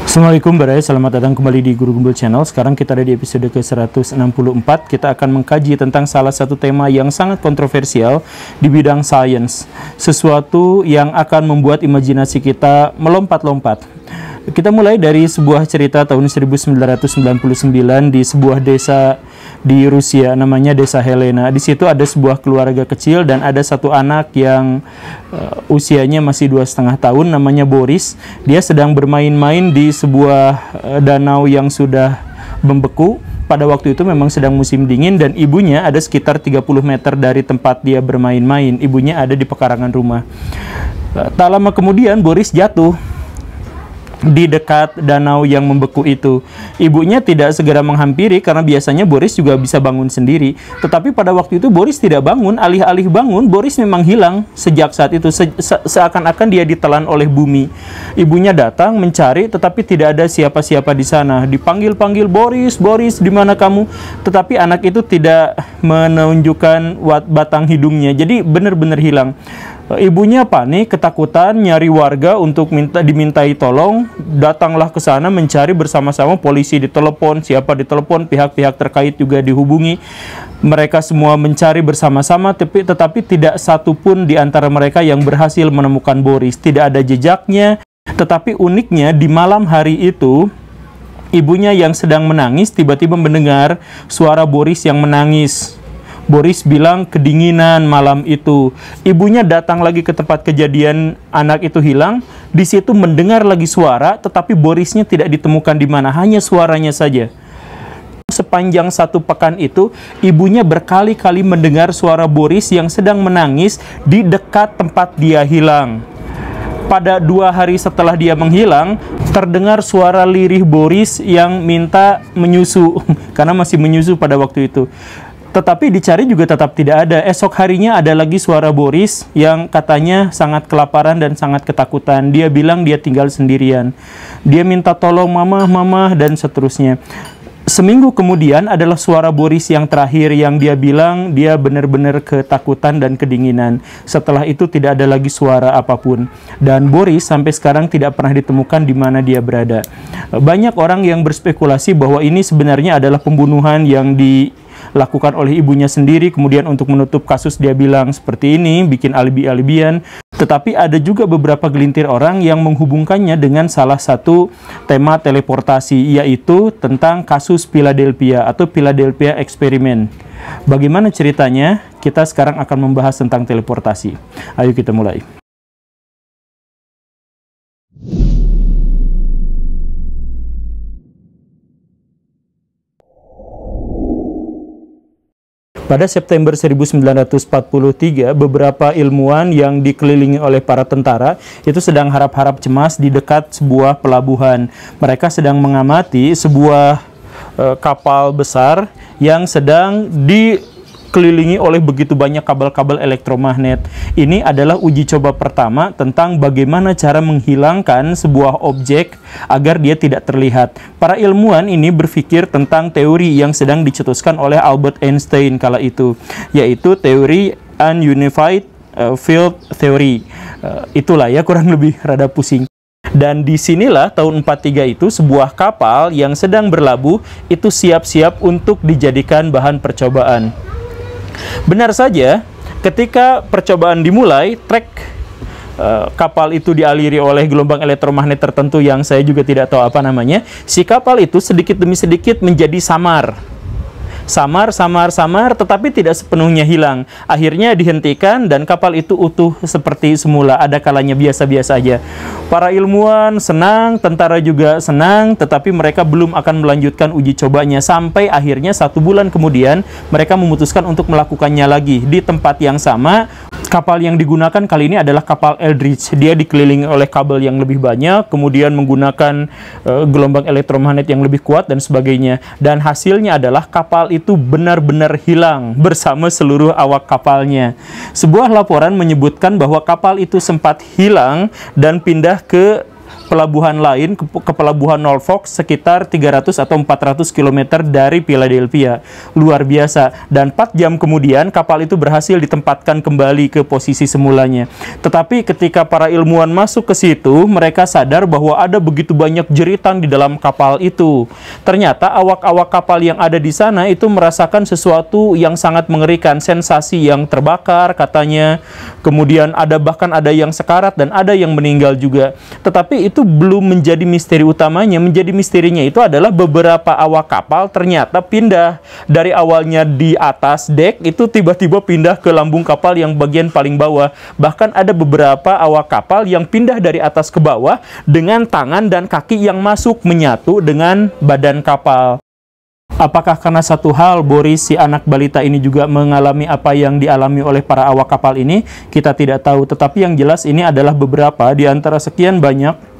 Assalamualaikum Barai, selamat datang kembali di Guru Gembul Channel. Sekarang kita ada di episode ke-164. Kita akan mengkaji tentang salah satu tema yang sangat kontroversial di bidang sains. Sesuatu yang akan membuat imajinasi kita melompat-lompat. Kita mulai dari sebuah cerita tahun 1999 di sebuah desa di Rusia, namanya Desa Helena. Di situ ada sebuah keluarga kecil dan ada satu anak yang usianya masih 2,5 tahun, namanya Boris. Dia sedang bermain-main di sebuah danau yang sudah membeku. Pada waktu itu memang sedang musim dingin dan ibunya ada sekitar 30 meter dari tempat dia bermain-main. Ibunya ada di pekarangan rumah. Tak lama kemudian Boris jatuh di dekat danau yang membeku itu. Ibunya tidak segera menghampiri karena biasanya Boris juga bisa bangun sendiri. Tetapi pada waktu itu Boris tidak bangun, alih-alih bangun, Boris memang hilang sejak saat itu. Seakan-akan dia ditelan oleh bumi. Ibunya datang mencari tetapi tidak ada siapa-siapa di sana. Dipanggil-panggil, "Boris, Boris, di mana kamu?" Tetapi anak itu tidak menunjukkan batang hidungnya. Jadi benar-benar hilang. Ibunya panik, ketakutan, nyari warga untuk dimintai tolong. Datanglah ke sana mencari bersama-sama, polisi ditelepon, siapa ditelepon, pihak-pihak terkait juga dihubungi. Mereka semua mencari bersama-sama, tetapi tidak satu pun di antara mereka yang berhasil menemukan Boris. Tidak ada jejaknya. Tetapi uniknya di malam hari itu, ibunya yang sedang menangis tiba-tiba mendengar suara Boris yang menangis. Boris bilang kedinginan malam itu. Ibunya datang lagi ke tempat kejadian anak itu hilang. Di situ mendengar lagi suara, tetapi Borisnya tidak ditemukan di mana, hanya suaranya saja. Sepanjang satu pekan itu, ibunya berkali-kali mendengar suara Boris yang sedang menangis di dekat tempat dia hilang. Pada 2 hari setelah dia menghilang, terdengar suara lirih Boris yang minta menyusu, karena masih menyusu pada waktu itu. Tetapi dicari juga tetap tidak ada. Esok harinya ada lagi suara Boris yang katanya sangat kelaparan dan sangat ketakutan. Dia bilang dia tinggal sendirian. Dia minta tolong mama, mama, dan seterusnya. Seminggu kemudian adalah suara Boris yang terakhir yang dia bilang dia benar-benar ketakutan dan kedinginan. Setelah itu tidak ada lagi suara apapun. Dan Boris sampai sekarang tidak pernah ditemukan di mana dia berada. Banyak orang yang berspekulasi bahwa ini sebenarnya adalah pembunuhan yang dilakukan oleh ibunya sendiri, kemudian untuk menutup kasus dia bilang seperti ini, bikin alibi-alibian. Tetapi ada juga beberapa gelintir orang yang menghubungkannya dengan salah satu tema teleportasi, yaitu tentang kasus Philadelphia atau Philadelphia Experiment. Bagaimana ceritanya? Kita sekarang akan membahas tentang teleportasi. Ayo kita mulai. Pada September 1943, beberapa ilmuwan yang dikelilingi oleh para tentara itu sedang harap-harap cemas di dekat sebuah pelabuhan. Mereka sedang mengamati sebuah kapal besar yang sedang dikelilingi oleh begitu banyak kabel-kabel elektromagnet. Ini adalah uji coba pertama tentang bagaimana cara menghilangkan sebuah objek agar dia tidak terlihat. Para ilmuwan ini berpikir tentang teori yang sedang dicetuskan oleh Albert Einstein kala itu, yaitu teori Ununified Field Theory. Itulah ya, kurang lebih rada pusing. Dan disinilah tahun 43 itu sebuah kapal yang sedang berlabuh itu siap-siap untuk dijadikan bahan percobaan. Benar saja, ketika percobaan dimulai, trek kapal itu dialiri oleh gelombang elektromagnet tertentu yang saya juga tidak tahu apa namanya. Si kapal itu sedikit demi sedikit menjadi samar, tetapi tidak sepenuhnya hilang. Akhirnya dihentikan dan kapal itu utuh seperti semula. Ada kalanya biasa-biasa aja. Para ilmuwan senang, tentara juga senang, tetapi mereka belum akan melanjutkan uji cobanya sampai akhirnya 1 bulan kemudian mereka memutuskan untuk melakukannya lagi di tempat yang sama. Kapal yang digunakan kali ini adalah kapal Eldridge. Dia dikelilingi oleh kabel yang lebih banyak, kemudian menggunakan gelombang elektromagnet yang lebih kuat dan sebagainya. Dan hasilnya adalah kapal itu benar-benar hilang bersama seluruh awak kapalnya. Sebuah laporan menyebutkan bahwa kapal itu sempat hilang dan pindah ke pelabuhan lain, ke pelabuhan Norfolk sekitar 300 atau 400 km dari Philadelphia. Luar biasa. Dan 4 jam kemudian kapal itu berhasil ditempatkan kembali ke posisi semulanya. Tetapi ketika para ilmuwan masuk ke situ, mereka sadar bahwa ada begitu banyak jeritan di dalam kapal itu. Ternyata awak-awak kapal yang ada di sana itu merasakan sesuatu yang sangat mengerikan, sensasi yang terbakar katanya. Kemudian bahkan ada yang sekarat dan ada yang meninggal juga. Tetapi itu belum menjadi misteri utamanya. Menjadi misterinya itu adalah beberapa awak kapal ternyata pindah dari awalnya di atas dek itu tiba-tiba pindah ke lambung kapal yang bagian paling bawah. Bahkan ada beberapa awak kapal yang pindah dari atas ke bawah dengan tangan dan kaki yang masuk menyatu dengan badan kapal. Apakah karena satu hal Boris, si anak balita ini juga mengalami apa yang dialami oleh para awak kapal ini? Kita tidak tahu, tetapi yang jelas ini adalah beberapa di antara sekian banyak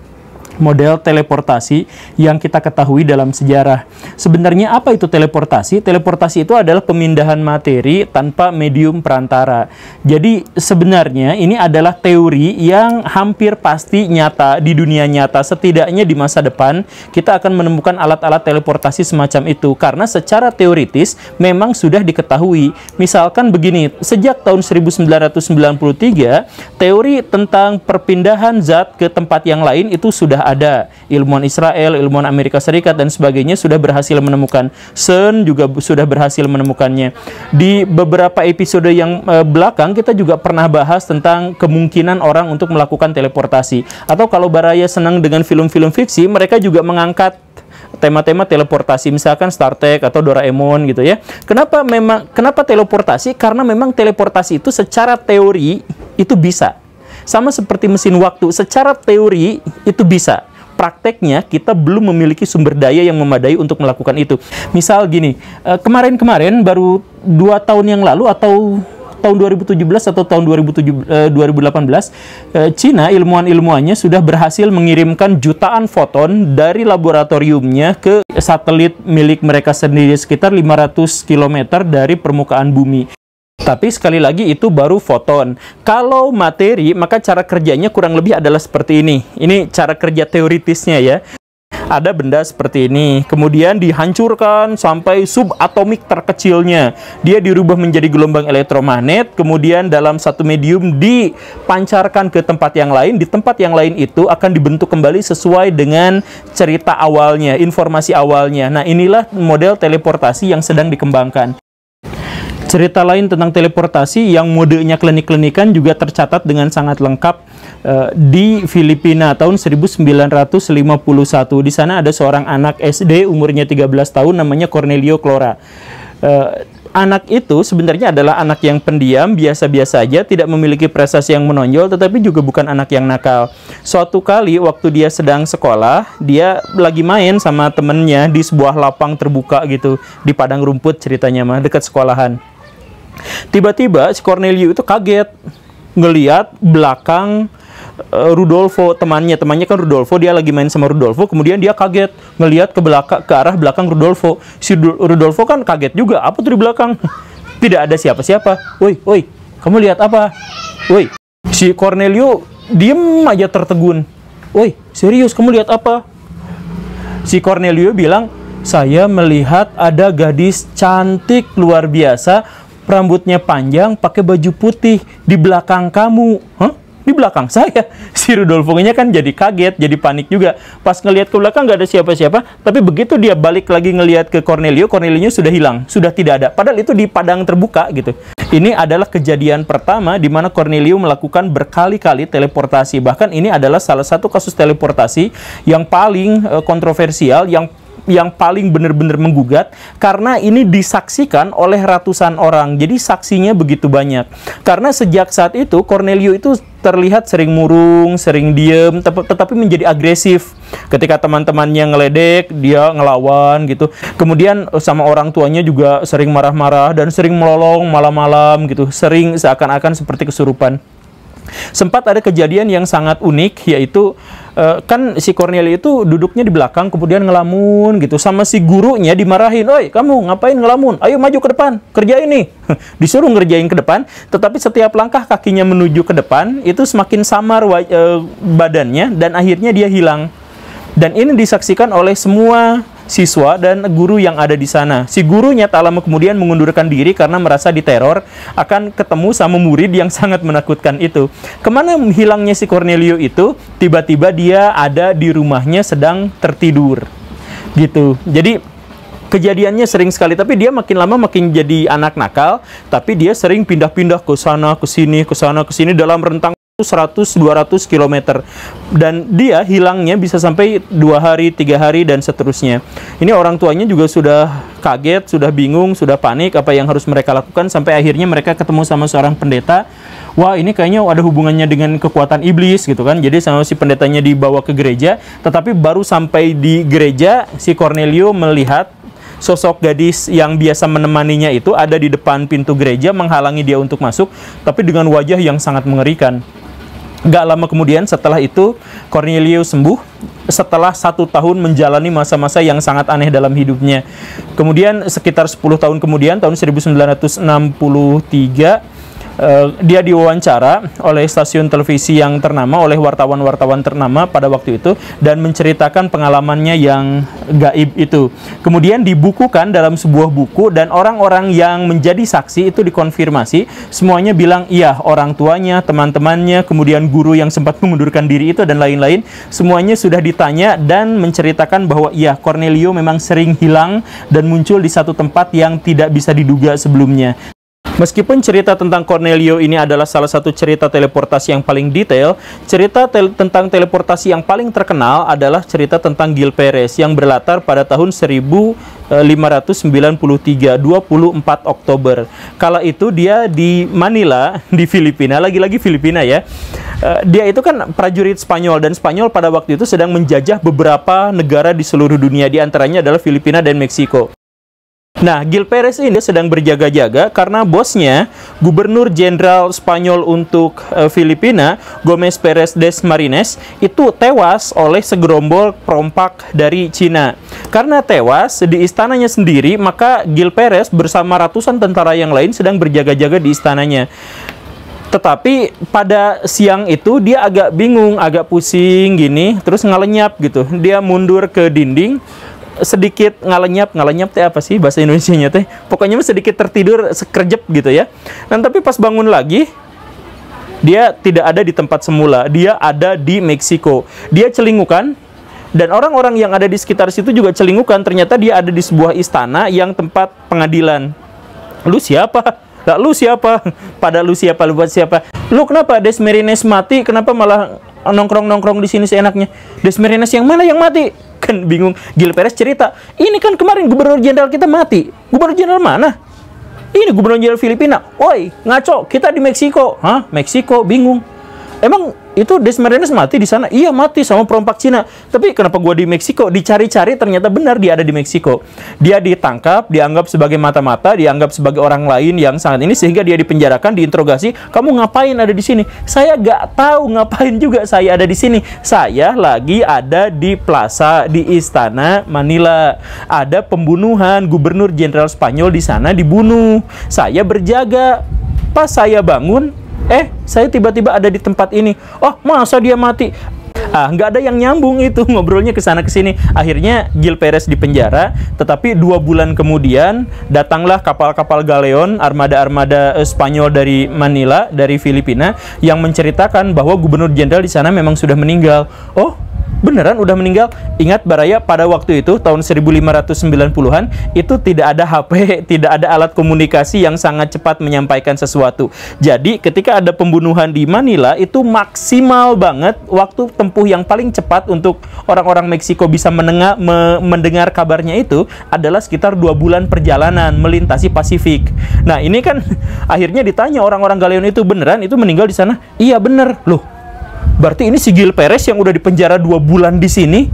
model teleportasi yang kita ketahui dalam sejarah. Sebenarnya apa itu teleportasi? Teleportasi itu adalah pemindahan materi tanpa medium perantara. Jadi sebenarnya ini adalah teori yang hampir pasti nyata di dunia nyata. Setidaknya di masa depan kita akan menemukan alat-alat teleportasi semacam itu. Karena secara teoritis memang sudah diketahui. Misalkan begini, sejak tahun 1993 teori tentang perpindahan zat ke tempat yang lain itu sudah ada. Ilmuwan Israel, ilmuwan Amerika Serikat dan sebagainya sudah berhasil menemukan. CERN juga sudah berhasil menemukannya. Di beberapa episode yang belakang kita juga pernah bahas tentang kemungkinan orang untuk melakukan teleportasi. Atau kalau Baraya senang dengan film-film fiksi, mereka juga mengangkat tema-tema teleportasi, misalkan Star Trek atau Doraemon gitu ya. Kenapa teleportasi? Karena memang teleportasi itu secara teori itu bisa. Sama seperti mesin waktu, secara teori itu bisa. Prakteknya kita belum memiliki sumber daya yang memadai untuk melakukan itu. Misal gini, kemarin-kemarin baru 2 tahun yang lalu atau tahun 2017 atau tahun 2018, Cina ilmuwan-ilmuwannya sudah berhasil mengirimkan jutaan foton dari laboratoriumnya ke satelit milik mereka sendiri sekitar 500 km dari permukaan bumi. Tapi sekali lagi itu baru foton. Kalau materi, maka cara kerjanya kurang lebih adalah seperti ini. Ini cara kerja teoritisnya ya. Ada benda seperti ini, kemudian dihancurkan sampai subatomik terkecilnya. Dia dirubah menjadi gelombang elektromagnet, kemudian dalam satu medium dipancarkan ke tempat yang lain. Di tempat yang lain itu akan dibentuk kembali sesuai dengan cerita awalnya, informasi awalnya. Nah, inilah model teleportasi yang sedang dikembangkan. Cerita lain tentang teleportasi yang modenya klinik-klinikan juga tercatat dengan sangat lengkap di Filipina tahun 1951. Di sana ada seorang anak SD umurnya 13 tahun namanya Cornelio Clora. Anak itu sebenarnya adalah anak yang pendiam, biasa-biasa aja, tidak memiliki prestasi yang menonjol, tetapi juga bukan anak yang nakal. Suatu kali waktu dia sedang sekolah, dia lagi main sama temennya di sebuah lapang terbuka gitu, di padang rumput ceritanya mah, dekat sekolahan. Tiba-tiba si Cornelio itu kaget ngelihat belakang Rudolfo, temannya kan Rudolfo, dia lagi main sama Rudolfo, kemudian dia kaget ngelihat ke arah belakang Rudolfo. Si Rudolfo kan kaget juga, apa tuh di belakang? Tidak ada siapa-siapa. Woi, kamu lihat apa? Woi, si Cornelio diem aja tertegun. Woi, serius kamu lihat apa? Si Cornelio bilang, saya melihat ada gadis cantik luar biasa, rambutnya panjang, pakai baju putih di belakang kamu. Hah? Di belakang saya? Si Rudolfo-nya kan jadi kaget, jadi panik juga. Pas ngelihat ke belakang nggak ada siapa-siapa, tapi begitu dia balik lagi ngelihat ke Cornelio, Cornelio sudah hilang, sudah tidak ada. Padahal itu di padang terbuka gitu. Ini adalah kejadian pertama di mana Cornelio melakukan berkali-kali teleportasi. Bahkan ini adalah salah satu kasus teleportasi yang paling kontroversial, yang paling benar-benar menggugat, karena ini disaksikan oleh ratusan orang. Jadi saksinya begitu banyak. Karena sejak saat itu Cornelio itu terlihat sering murung, sering diem, tetapi menjadi agresif. Ketika teman-temannya ngeledek, dia ngelawan gitu. Kemudian sama orang tuanya juga sering marah-marah dan sering melolong malam-malam gitu. Sering seakan-akan seperti kesurupan. Sempat ada kejadian yang sangat unik, yaitu kan si Cornelio itu duduknya di belakang kemudian ngelamun gitu, sama si gurunya dimarahin, "Oi, kamu ngapain ngelamun? Ayo maju ke depan, kerjain nih." Disuruh ngerjain ke depan, tetapi setiap langkah kakinya menuju ke depan itu semakin samar badannya dan akhirnya dia hilang. Dan ini disaksikan oleh semua siswa dan guru yang ada di sana. Si gurunya tak lama kemudian mengundurkan diri karena merasa diteror akan ketemu sama murid yang sangat menakutkan itu. Kemana hilangnya si Cornelio itu? Tiba-tiba dia ada di rumahnya sedang tertidur. Gitu. Jadi kejadiannya sering sekali, tapi dia makin lama makin jadi anak nakal, tapi dia sering pindah-pindah ke sana, ke sini dalam rentang 100-200 km, dan dia hilangnya bisa sampai 2 hari, 3 hari, dan seterusnya. Ini orang tuanya juga sudah kaget, sudah bingung, sudah panik apa yang harus mereka lakukan, sampai akhirnya mereka ketemu sama seorang pendeta. Wah, ini kayaknya ada hubungannya dengan kekuatan iblis gitu kan. Jadi sama si pendetanya dibawa ke gereja, tetapi baru sampai di gereja si Cornelio melihat sosok gadis yang biasa menemaninya itu ada di depan pintu gereja menghalangi dia untuk masuk, tapi dengan wajah yang sangat mengerikan. Gak lama kemudian setelah itu Cornelio sembuh setelah 1 tahun menjalani masa-masa yang sangat aneh dalam hidupnya. Kemudian sekitar 10 tahun kemudian, tahun 1963, dia diwawancara oleh stasiun televisi yang ternama, oleh wartawan-wartawan ternama pada waktu itu, dan menceritakan pengalamannya yang gaib itu. Kemudian dibukukan dalam sebuah buku, dan orang-orang yang menjadi saksi itu dikonfirmasi, semuanya bilang iya, orang tuanya, teman-temannya, kemudian guru yang sempat mengundurkan diri itu, dan lain-lain, semuanya sudah ditanya dan menceritakan bahwa iya, Cornelio memang sering hilang dan muncul di satu tempat yang tidak bisa diduga sebelumnya. Meskipun cerita tentang Cornelio ini adalah salah satu cerita teleportasi yang paling detail, cerita tentang teleportasi yang paling terkenal adalah cerita tentang Gil Perez yang berlatar pada tahun 1593, 24 Oktober. Kala itu dia di Manila, di Filipina, lagi-lagi Filipina ya. Dia itu kan prajurit Spanyol, dan Spanyol pada waktu itu sedang menjajah beberapa negara di seluruh dunia, di antaranya adalah Filipina dan Meksiko. Nah, Gil Perez ini sedang berjaga-jaga karena bosnya, Gubernur Jenderal Spanyol untuk Filipina, Gomez Perez des Marines, itu tewas oleh segerombol perompak dari Cina. Karena tewas di istananya sendiri, maka Gil Perez bersama ratusan tentara yang lain sedang berjaga-jaga di istananya. Tetapi pada siang itu dia agak bingung, agak pusing gini, terus ngalenyap gitu. Dia mundur ke dinding, sedikit ngalenyap teh apa sih bahasa Indonesianya teh, pokoknya sedikit tertidur sekejap gitu ya. Dan tapi pas bangun lagi, dia tidak ada di tempat semula, dia ada di Meksiko. Dia celingukan, dan orang-orang yang ada di sekitar situ juga celingukan. Ternyata dia ada di sebuah istana yang tempat pengadilan. Lu siapa? Lah, lu siapa? Pada lu siapa? Lu buat siapa? Lu kenapa Des Marines mati? Kenapa malah nongkrong-nongkrong di sini seenaknya? Des Marines yang mana yang mati? Kan bingung. Gil Perez cerita, ini kan kemarin Gubernur Jenderal kita mati. Gubernur Jenderal mana? Ini Gubernur Jenderal Filipina. Woi, ngaco, kita di Meksiko. Hah? Meksiko? Bingung. Emang itu Des Marines mati di sana? Iya, mati sama perompak Cina. Tapi kenapa gua di Meksiko? Dicari-cari, ternyata benar dia ada di Meksiko. Dia ditangkap, dianggap sebagai mata-mata, dianggap sebagai orang lain yang sangat ini, sehingga dia dipenjarakan, diinterogasi. Kamu ngapain ada di sini? Saya gak tahu ngapain juga saya ada di sini. Saya lagi ada di plaza di Istana Manila. Ada pembunuhan, Gubernur Jenderal Spanyol di sana dibunuh. Saya berjaga. Pas saya bangun, saya tiba-tiba ada di tempat ini. Oh, masa dia mati? Nggak ada yang nyambung itu, ngobrolnya ke sana ke sini. Akhirnya Gil Perez dipenjara, tetapi 2 bulan kemudian datanglah kapal-kapal galeon, armada-armada Spanyol dari Manila, dari Filipina, yang menceritakan bahwa Gubernur Jenderal di sana memang sudah meninggal. Oh, beneran udah meninggal? Ingat Baraya, pada waktu itu tahun 1590-an itu tidak ada HP, tidak ada alat komunikasi yang sangat cepat menyampaikan sesuatu. Jadi ketika ada pembunuhan di Manila, itu maksimal banget waktu tempuh yang paling cepat untuk orang-orang Meksiko bisa mendengar kabarnya itu adalah sekitar 2 bulan perjalanan melintasi Pasifik. Nah, ini kan akhirnya ditanya orang-orang galeon itu, beneran itu meninggal di sana? Iya, bener. Loh, berarti ini si Gil Perez yang udah dipenjara 2 bulan di sini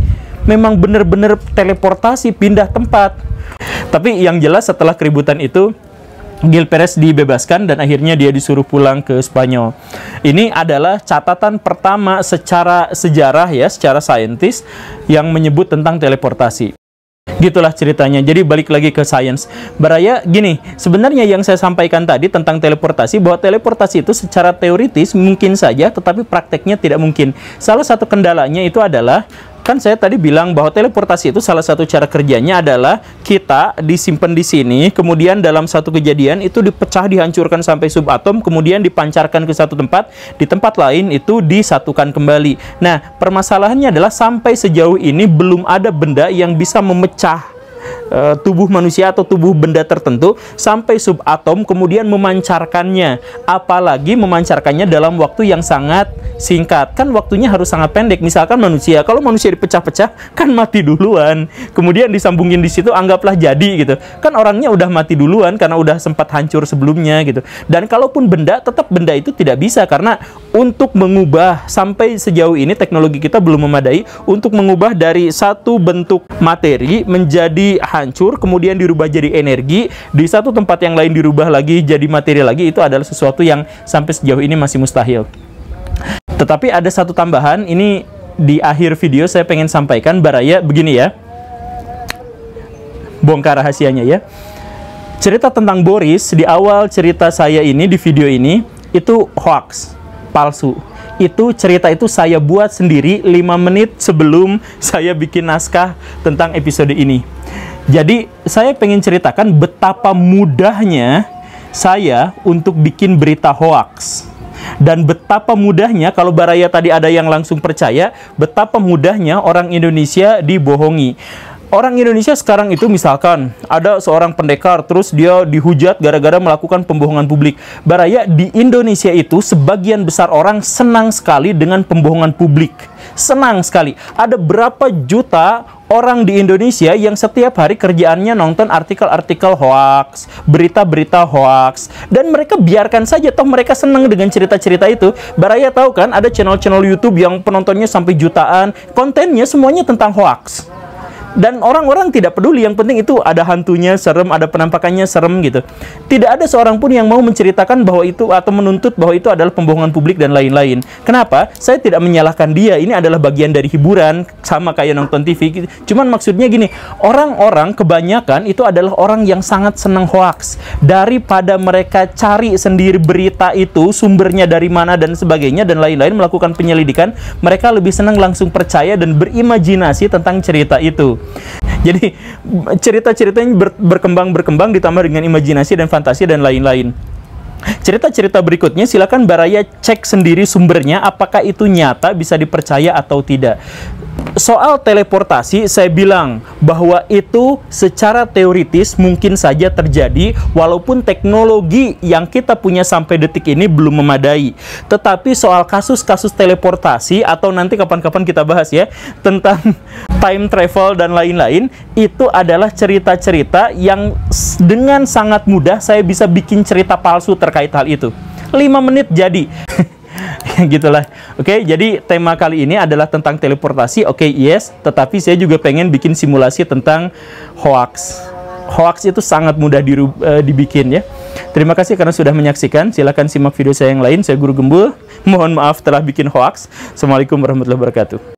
memang bener-bener teleportasi, pindah tempat. Tapi yang jelas setelah keributan itu, Gil Perez dibebaskan dan akhirnya dia disuruh pulang ke Spanyol. Ini adalah catatan pertama secara sejarah ya, secara saintis yang menyebut tentang teleportasi. Gitulah ceritanya. Jadi balik lagi ke sains. Baraya, gini, sebenarnya yang saya sampaikan tadi tentang teleportasi, bahwa teleportasi itu secara teoritis mungkin saja, tetapi prakteknya tidak mungkin. Salah satu kendalanya itu adalah, kan saya tadi bilang bahwa teleportasi itu salah satu cara kerjanya adalah kita disimpan di sini, kemudian dalam satu kejadian itu dipecah, dihancurkan sampai subatom, kemudian dipancarkan ke satu tempat, di tempat lain itu disatukan kembali. Nah, permasalahannya adalah sampai sejauh ini belum ada benda yang bisa memecah tubuh manusia atau tubuh benda tertentu sampai subatom kemudian memancarkannya, apalagi memancarkannya dalam waktu yang sangat singkat. Kan waktunya harus sangat pendek. Misalkan manusia, kalau manusia dipecah-pecah kan mati duluan, kemudian disambungin di situ, anggaplah jadi gitu, kan orangnya udah mati duluan karena udah sempat hancur sebelumnya gitu. Dan kalaupun benda, tetap benda itu tidak bisa, karena untuk mengubah, sampai sejauh ini teknologi kita belum memadai untuk mengubah dari satu bentuk materi menjadi hancur, kemudian dirubah jadi energi, di satu tempat yang lain dirubah lagi jadi materi lagi. Itu adalah sesuatu yang sampai sejauh ini masih mustahil. Tetapi ada satu tambahan, ini di akhir video saya pengen sampaikan. Baraya, begini ya, bongkar rahasianya ya. Cerita tentang Boris di awal cerita saya ini, di video ini, itu hoax, palsu. Itu cerita itu saya buat sendiri 5 menit sebelum saya bikin naskah tentang episode ini. Jadi saya pengen ceritakan betapa mudahnya saya untuk bikin berita hoax, dan betapa mudahnya, kalau Baraya tadi ada yang langsung percaya, betapa mudahnya orang Indonesia dibohongi. Orang Indonesia sekarang itu, misalkan ada seorang pendekar terus dia dihujat gara-gara melakukan pembohongan publik. Baraya, di Indonesia itu sebagian besar orang senang sekali dengan pembohongan publik. Senang sekali. Ada berapa juta orang di Indonesia yang setiap hari kerjaannya nonton artikel-artikel hoax, berita-berita hoax, dan mereka biarkan saja, toh mereka senang dengan cerita-cerita itu. Baraya tahu kan, ada channel-channel YouTube yang penontonnya sampai jutaan, kontennya semuanya tentang hoax. Dan orang-orang tidak peduli, yang penting itu ada hantunya serem, ada penampakannya serem gitu. Tidak ada seorang pun yang mau menceritakan bahwa itu, atau menuntut bahwa itu adalah pembohongan publik dan lain-lain. Kenapa? Saya tidak menyalahkan dia, ini adalah bagian dari hiburan, sama kayak nonton TV gitu. Cuman maksudnya gini, orang-orang kebanyakan itu adalah orang yang sangat senang hoax. Daripada mereka cari sendiri berita itu, sumbernya dari mana dan sebagainya dan lain-lain, melakukan penyelidikan, mereka lebih senang langsung percaya dan berimajinasi tentang cerita itu. Jadi cerita-ceritanya berkembang ditambah dengan imajinasi dan fantasi dan lain-lain. Cerita-cerita berikutnya silakan Baraya cek sendiri sumbernya, apakah itu nyata, bisa dipercaya atau tidak. Soal teleportasi, saya bilang bahwa itu secara teoritis mungkin saja terjadi, walaupun teknologi yang kita punya sampai detik ini belum memadai. Tetapi soal kasus-kasus teleportasi, atau nanti kapan-kapan kita bahas ya, tentang time travel dan lain-lain, itu adalah cerita-cerita yang dengan sangat mudah saya bisa bikin cerita palsu terkait hal itu. 5 menit jadi. Gitulah. Oke, jadi tema kali ini adalah tentang teleportasi. Oke, yes, tetapi saya juga pengen bikin simulasi tentang hoax. Hoax itu sangat mudah dibikin ya. Terima kasih karena sudah menyaksikan. Silakan simak video saya yang lain. Saya Guru Gembul. Mohon maaf telah bikin hoax. Assalamualaikum warahmatullahi wabarakatuh.